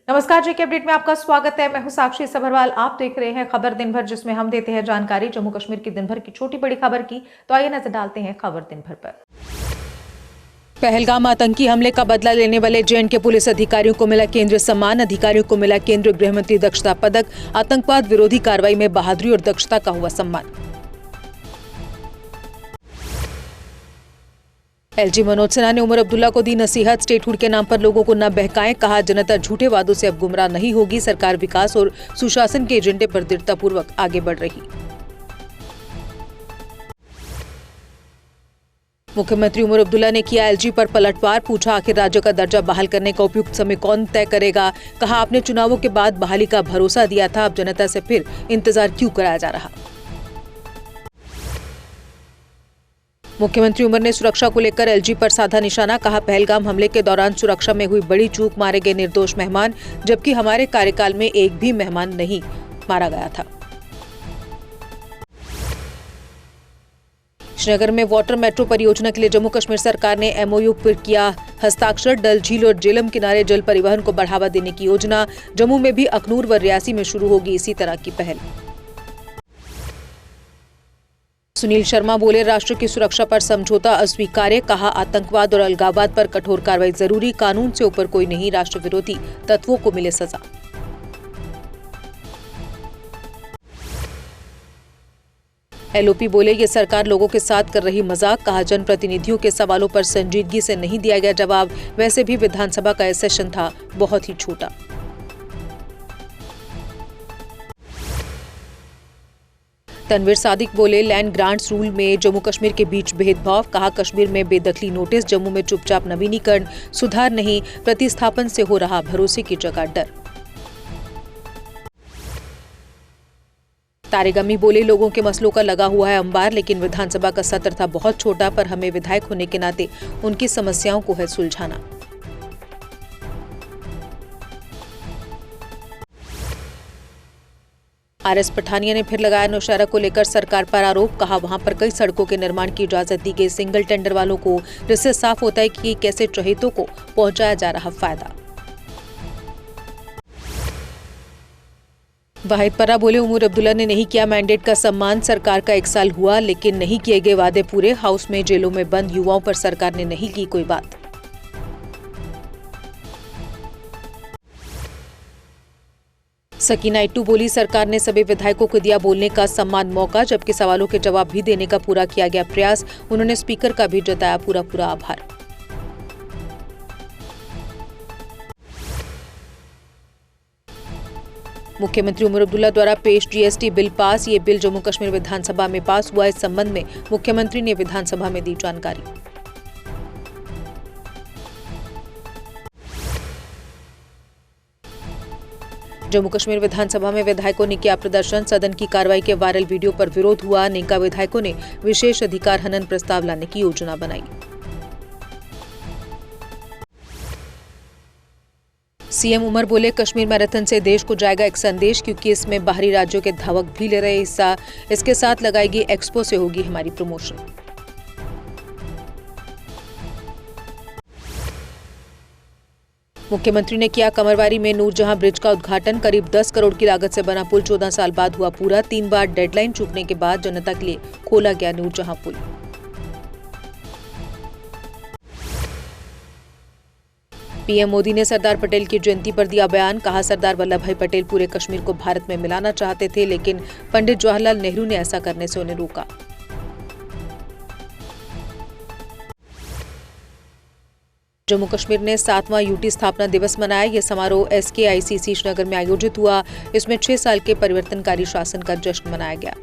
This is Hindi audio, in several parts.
नमस्कार, जेके अपडेट में आपका स्वागत है। मैं हूं साक्षी सबरवाल। आप देख रहे हैं खबर दिन भर, जिसमें हम देते हैं जानकारी जम्मू कश्मीर की दिन भर की छोटी बड़ी खबर की। तो आइए नजर डालते हैं खबर दिन भर पर। पहलगाम आतंकी हमले का बदला लेने वाले जे.एंड.के पुलिस अधिकारियों को मिला केंद्रीय सम्मान। अधिकारियों को मिला केंद्रीय गृह मंत्री दक्षता पदक। आतंकवाद विरोधी कार्रवाई में बहादुरी और दक्षता का हुआ सम्मान। एलजी मनोज सिन्हा ने उमर अब्दुल्ला को दी नसीहत। स्टेट हुड के नाम पर लोगों को न बहकाएं। कहा, जनता झूठे वादों से अब गुमराह नहीं होगी। सरकार विकास और सुशासन के एजेंडे पर दृढ़तापूर्वक आगे बढ़ रही। मुख्यमंत्री उमर अब्दुल्ला ने किया एलजी पर पलटवार। पूछा, आखिर राज्य का दर्जा बहाल करने का उपयुक्त समय कौन तय करेगा। कहा, आपने चुनावों के बाद बहाली का भरोसा दिया था, अब जनता से फिर इंतजार क्यों कराया जा रहा। मुख्यमंत्री उमर ने सुरक्षा को लेकर एलजी पर साधा निशाना। कहा, पहलगाम हमले के दौरान सुरक्षा में हुई बड़ी चूक, मारे गए निर्दोष मेहमान, जबकि हमारे कार्यकाल में एक भी मेहमान नहीं मारा गया था। श्रीनगर में वाटर मेट्रो परियोजना के लिए जम्मू कश्मीर सरकार ने एमओयू पर किया हस्ताक्षर। डल झील और जेलम किनारे जल परिवहन को बढ़ावा देने की योजना। जम्मू में भी अखनूर व रियासी में शुरू होगी इसी तरह की पहल। सुनील शर्मा बोले, राष्ट्र की सुरक्षा पर समझौता अस्वीकार्य। कहा, आतंकवाद और अलगाववाद पर कठोर कार्रवाई जरूरी। कानून से ऊपर कोई नहीं, राष्ट्र विरोधी तत्वों को मिले सजा। एलओपी बोले, ये सरकार लोगों के साथ कर रही मजाक। कहा, जनप्रतिनिधियों के सवालों पर संजीदगी से नहीं दिया गया जवाब। वैसे भी विधानसभा का सेशन था बहुत ही छोटा। तनवीर सादिक बोले, लैंड ग्रांट्स रूल में जम्मू कश्मीर के बीच भेदभाव। कहा, कश्मीर में बेदखली नोटिस, जम्मू में चुपचाप नवीनीकरण। सुधार नहीं, प्रतिस्थापन से हो रहा भरोसे की जगह डर। तारेगमी बोले, लोगों के मसलों का लगा हुआ है अंबार, लेकिन विधानसभा का सत्र था बहुत छोटा, पर हमें विधायक होने के नाते उनकी समस्याओं को है सुलझाना। आरएस पठानिया ने फिर लगाया नौशहरा को लेकर सरकार पर आरोप। कहा, वहां पर कई सड़कों के निर्माण की इजाजत दी गई सिंगल टेंडर वालों को, जिससे साफ होता है कि कैसे चहेतों को पहुंचाया जा रहा फायदा। वाहिद पर्रा बोले, उमर अब्दुल्ला ने नहीं किया मैंडेट का सम्मान। सरकार का 1 साल हुआ, लेकिन नहीं किए गए वादे पूरे। हाउस में जेलों में बंद युवाओं पर सरकार ने नहीं की कोई बात। सकीना इट्टू बोली, सरकार ने सभी विधायकों को दिया बोलने का सम्मान मौका, जबकि सवालों के जवाब भी देने का पूरा किया गया प्रयास। उन्होंने स्पीकर का भी जताया पूरा आभार। मुख्यमंत्री उमर अब्दुल्ला द्वारा पेश जीएसटी बिल पास। ये बिल जम्मू कश्मीर विधानसभा में पास हुआ। इस संबंध में मुख्यमंत्री ने विधानसभा में दी जानकारी। जम्मू कश्मीर विधानसभा में विधायकों ने किया प्रदर्शन। सदन की कार्रवाई के वायरल वीडियो पर विरोध हुआ। नेका विधायकों ने विशेष अधिकार हनन प्रस्ताव लाने की योजना बनाई। सीएम उमर बोले, कश्मीर मैराथन से देश को जाएगा एक संदेश, क्योंकि इसमें बाहरी राज्यों के धावक भी ले रहे हिस्सा। इसके साथ लगाएगी एक्सपो से होगी हमारी प्रमोशन। मुख्यमंत्री ने किया कमरवारी में नूरजहां ब्रिज का उद्घाटन। करीब 10 करोड़ की लागत से बना पुल 14 साल बाद हुआ पूरा। 3 बार डेडलाइन चूकने के बाद जनता के लिए खोला गया नूरजहां पुल। पीएम मोदी ने सरदार पटेल की जयंती पर दिया बयान। कहा, सरदार वल्लभ भाई पटेल पूरे कश्मीर को भारत में मिलाना चाहते थे, लेकिन पंडित जवाहरलाल नेहरू ने ऐसा करने से उन्हें रोका। जम्मू कश्मीर ने 7वां यूटी स्थापना दिवस मनाया। यह समारोह एसकेआईसीसी श्रीनगर में आयोजित हुआ। इसमें 6 साल के परिवर्तनकारी शासन का जश्न मनाया गया।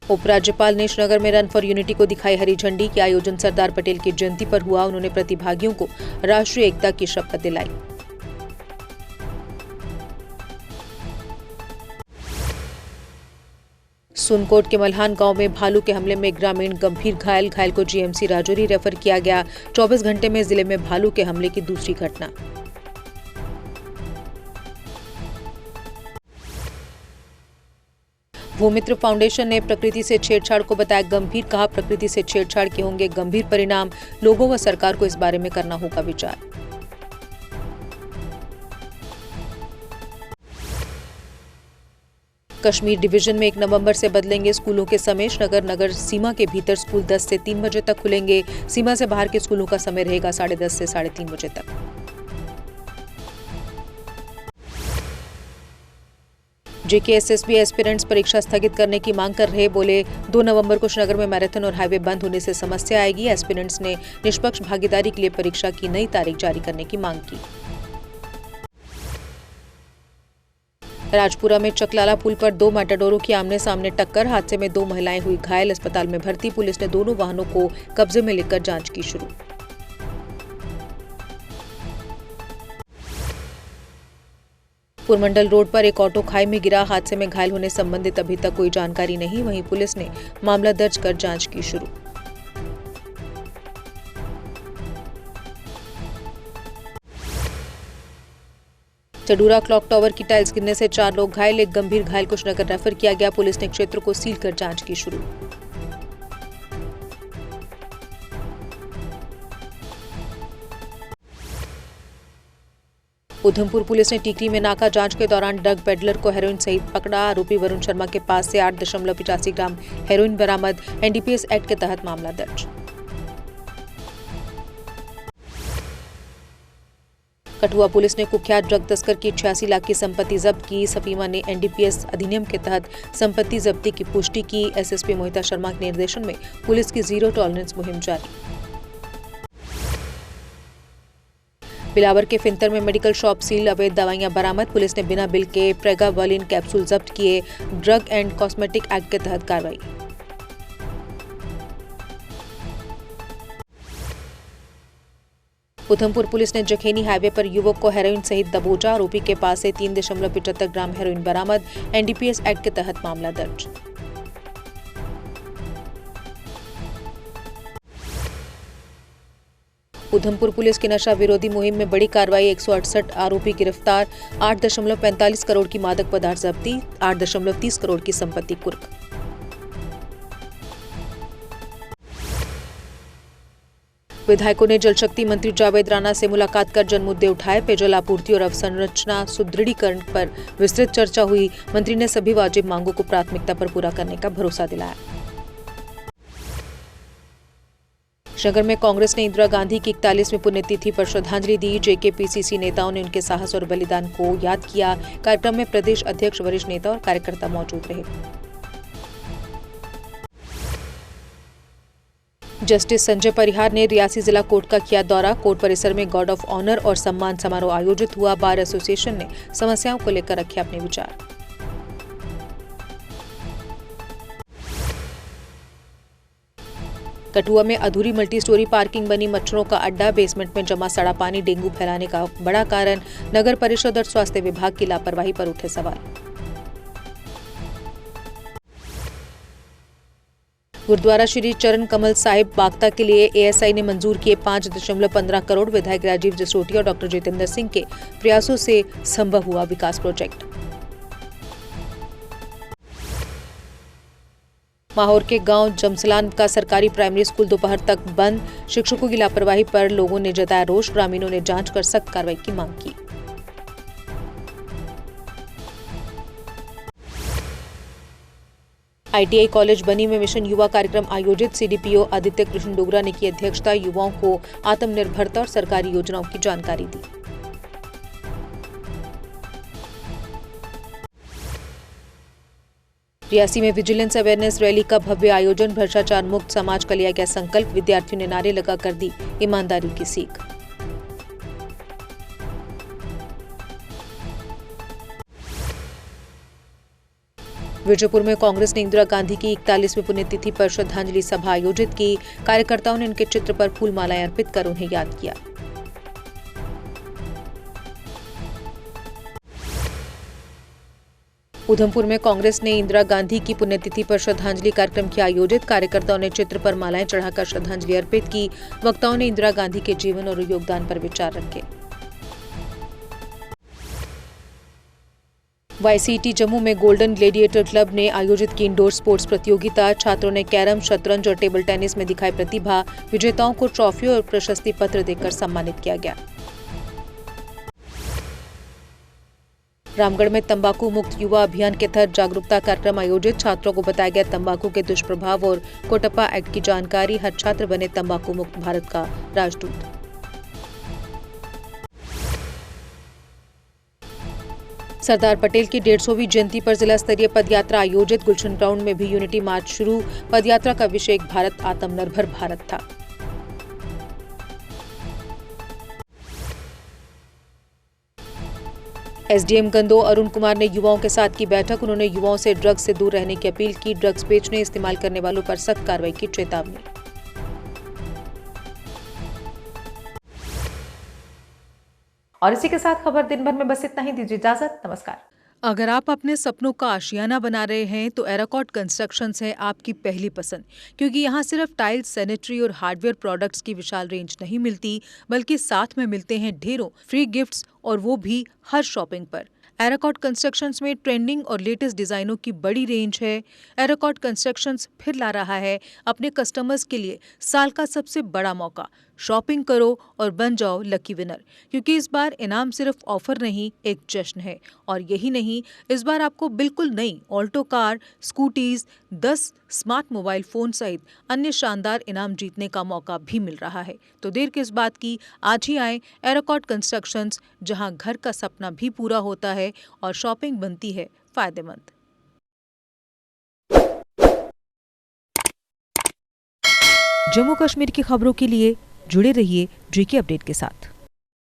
उपराज्यपाल ने श्रीनगर में रन फॉर यूनिटी को दिखाई हरी झंडी। की आयोजन सरदार पटेल की जयंती पर हुआ। उन्होंने प्रतिभागियों को राष्ट्रीय एकता की शपथ दिलाई। सुनकोट के मल्हान गांव में भालू के हमले में ग्रामीण गंभीर घायल को जीएमसी राजौरी रेफर किया गया। 24 घंटे में जिले में भालू के हमले की दूसरी घटना। भूमित्र फाउंडेशन ने प्रकृति से छेड़छाड़ को बताया गंभीर, कहा प्रकृति से छेड़छाड़ के होंगे गंभीर परिणाम, लोगों व सरकार को इस बारे में करना होगा विचार। कश्मीर डिवीजन में 1 नवंबर से बदलेंगे स्कूलों के समय, नगर सीमा के भीतर स्कूल 10 से 3 बजे तक खुलेंगे, सीमा से बाहर के स्कूलों का समय रहेगा 10:30 से 3:30 बजे तक। जेकेएसएसबी एस्पिरेंट्स परीक्षा स्थगित करने की मांग कर रहे, बोले 2 नवंबर को श्रीनगर में मैराथन और हाईवे बंद होने से समस्या आएगी। एस्पिरेंट्स ने निष्पक्ष भागीदारी के लिए परीक्षा की नई तारीख जारी करने की मांग की। राजपुरा में चकलाला पुल पर 2 मैटाडोरों की आमने सामने टक्कर, हादसे में 2 महिलाएं हुई घायल, अस्पताल में भर्ती। पुलिस ने दोनों वाहनों को कब्जे में लेकर जांच की शुरू। पुरमंडल रोड पर एक ऑटो खाई में गिरा, हादसे में घायल होने संबंधित अभी तक कोई जानकारी नहीं, वहीं पुलिस ने मामला दर्ज कर जांच की शुरू। चडूरा क्लॉक टावर की टाइल्स गिरने से 4 लोग घायल, एक गंभीर घायल को श्रीनगर रेफर किया गया। पुलिस ने क्षेत्र को सील कर जांच की शुरू। उधमपुर पुलिस ने टीकरी में नाका जांच के दौरान ड्रग पेडलर को हेरोइन सहित पकड़ा। आरोपी वरुण शर्मा के पास से 8.85 ग्राम हेरोइन बरामद, एनडीपीएस एक्ट के तहत मामला दर्ज। कठुआ पुलिस ने कुख्यात ड्रग तस्कर की 86 लाख की संपत्ति जब्त की। सफीमा ने एनडीपीएस अधिनियम के तहत संपत्ति जब्ती की पुष्टि की। एसएसपी मोहिता शर्मा के निर्देशन में पुलिस की जीरो टॉलरेंस मुहिम जारी। बिलावर के फिंतर में मेडिकल शॉप सील, अवैध दवाइयां बरामद। पुलिस ने बिना बिल के प्रेगावालिन कैप्सूल जब्त किए। ड्रग एंड कॉस्मेटिक एक्ट के तहत कार्रवाई। उधमपुर पुलिस ने जखेनी हाईवे पर युवक को हेरोइन सहित दबोचा। आरोपी के पास से 3.75 ग्राम हेरोइन बरामद, एनडीपीएस एक्ट के तहत मामला दर्ज। उधमपुर पुलिस की नशा विरोधी मुहिम में बड़ी कार्रवाई, 168 आरोपी गिरफ्तार, 8.45 करोड़ की मादक पदार्थ जब्ती, 8.30 करोड़ की संपत्ति कुर्क। विधायकों ने जल शक्ति मंत्री जावेद राणा से मुलाकात कर जन मुद्दे उठाए। पेयजल आपूर्ति और अवसंरचना सुदृढ़ीकरण पर विस्तृत चर्चा हुई। मंत्री ने सभी वाजिब मांगों को प्राथमिकता पर पूरा करने का भरोसा दिलाया। श्रीनगर में कांग्रेस ने इंदिरा गांधी की 41वीं पुण्यतिथि पर श्रद्धांजलि दी। जेकेपीसीसी नेताओं ने उनके साहस और बलिदान को याद किया। कार्यक्रम में प्रदेश अध्यक्ष, वरिष्ठ नेता और कार्यकर्ता मौजूद रहे। जस्टिस संजय परिहार ने रियासी जिला कोर्ट का किया दौरा। कोर्ट परिसर में गार्ड ऑफ ऑनर और सम्मान समारोह आयोजित हुआ। बार एसोसिएशन ने समस्याओं को लेकर रखे अपने विचार। कठुआ में अधूरी मल्टी स्टोरी पार्किंग बनी मच्छरों का अड्डा। बेसमेंट में जमा सड़ा पानी डेंगू फैलाने का बड़ा कारण। नगर परिषद और स्वास्थ्य विभाग की लापरवाही पर उठे सवाल। गुरुद्वारा श्री चरण कमल साहिब बागता के लिए एएसआई ने मंजूर किए 5.15 करोड़। विधायक राजीव जसरोटिया और डॉक्टर जितेंद्र सिंह के प्रयासों से संभव हुआ विकास प्रोजेक्ट। माहौर के गांव जमसलान का सरकारी प्राइमरी स्कूल दोपहर तक बंद। शिक्षकों की लापरवाही पर लोगों ने जताया रोष। ग्रामीणों ने जांच कर सख्त कार्रवाई की मांग की। आईटीआई कॉलेज बनी में मिशन युवा कार्यक्रम आयोजित। सीडीपीओ आदित्य कृष्ण डोगरा ने की अध्यक्षता। युवाओं को आत्मनिर्भरता और सरकारी योजनाओं की जानकारी दी। रियासी में विजिलेंस अवेयरनेस रैली का भव्य आयोजन। भ्रष्टाचार मुक्त समाज का लिया गया संकल्प। विद्यार्थियों ने नारे लगाकर दी ईमानदारी की सीख। विजयपुर में कांग्रेस ने इंदिरा गांधी की 41वीं पुण्यतिथि पर श्रद्धांजलि सभा आयोजित की। कार्यकर्ताओं ने उनके चित्र पर फूल मालाएं अर्पित कर उन्हें याद किया। उधमपुर में कांग्रेस ने इंदिरा गांधी की पुण्यतिथि पर श्रद्धांजलि कार्यक्रम किया आयोजित। कार्यकर्ताओं ने चित्र पर मालाएं चढ़ाकर श्रद्धांजलि अर्पित की। वक्ताओं ने इंदिरा गांधी के जीवन और योगदान पर विचार रखे। YCT जम्मू में गोल्डन ग्लेडिएटर क्लब ने आयोजित की इंडोर स्पोर्ट्स प्रतियोगिता। छात्रों ने कैरम, शतरंज और टेबल टेनिस में दिखाई प्रतिभा। विजेताओं को ट्रॉफी और प्रशस्ति पत्र देकर सम्मानित किया गया। रामगढ़ में तंबाकू मुक्त युवा अभियान के तहत जागरूकता कार्यक्रम आयोजित। छात्रों को बताया गया तंबाकू के दुष्प्रभाव और कोटप्पा एक्ट की जानकारी। हर छात्र बने तंबाकू मुक्त भारत का राजदूत। सरदार पटेल की 150वीं जयंती पर जिला स्तरीय पदयात्रा आयोजित। गुलशन ग्राउंड में भी यूनिटी मार्च शुरू। पदयात्रा का विषय एक भारत आत्मनिर्भर भारत था। एसडीएम गंदो अरुण कुमार ने युवाओं के साथ की बैठक। उन्होंने युवाओं से ड्रग्स से दूर रहने की अपील की। ड्रग्स बेचने इस्तेमाल करने वालों पर सख्त कार्रवाई की चेतावनी। और इसी के साथ खबर दिन भर में बस इतना ही। दीजिए इजाजत। नमस्कार। अगर आप अपने सपनों का आशियाना बना रहे हैं तो एराकॉट कंस्ट्रक्शंस है आपकी पहली पसंद, क्योंकि यहाँ सिर्फ टाइल्स, सैनिटरी और हार्डवेयर प्रोडक्ट्स की विशाल रेंज नहीं मिलती, बल्कि साथ में मिलते हैं ढेरों फ्री गिफ्ट्स, और वो भी हर शॉपिंग पर। एराकॉट कंस्ट्रक्शंस में ट्रेंडिंग और लेटेस्ट डिजाइनों की बड़ी रेंज है। एराकॉट कंस्ट्रक्शंस फिर ला रहा है अपने कस्टमर्स के लिए साल का सबसे बड़ा मौका। शॉपिंग करो और बन जाओ लकी विनर, क्योंकि इस बार इनाम सिर्फ ऑफर नहीं, एक जश्न है। और यही नहीं, इस बार आपको बिल्कुल नई Alto car, scooties, 10 smart mobile phone सहित अन्य शानदार इनाम जीतने का मौका भी मिल रहा है। तो देर किस बात की, आज ही आए एराकॉट कंस्ट्रक्शंस, जहां घर का सपना भी पूरा होता है और शॉपिंग बनती है फायदेमंद। जम्मू कश्मीर की खबरों के लिए जुड़े रहिए JK अपडेट के साथ।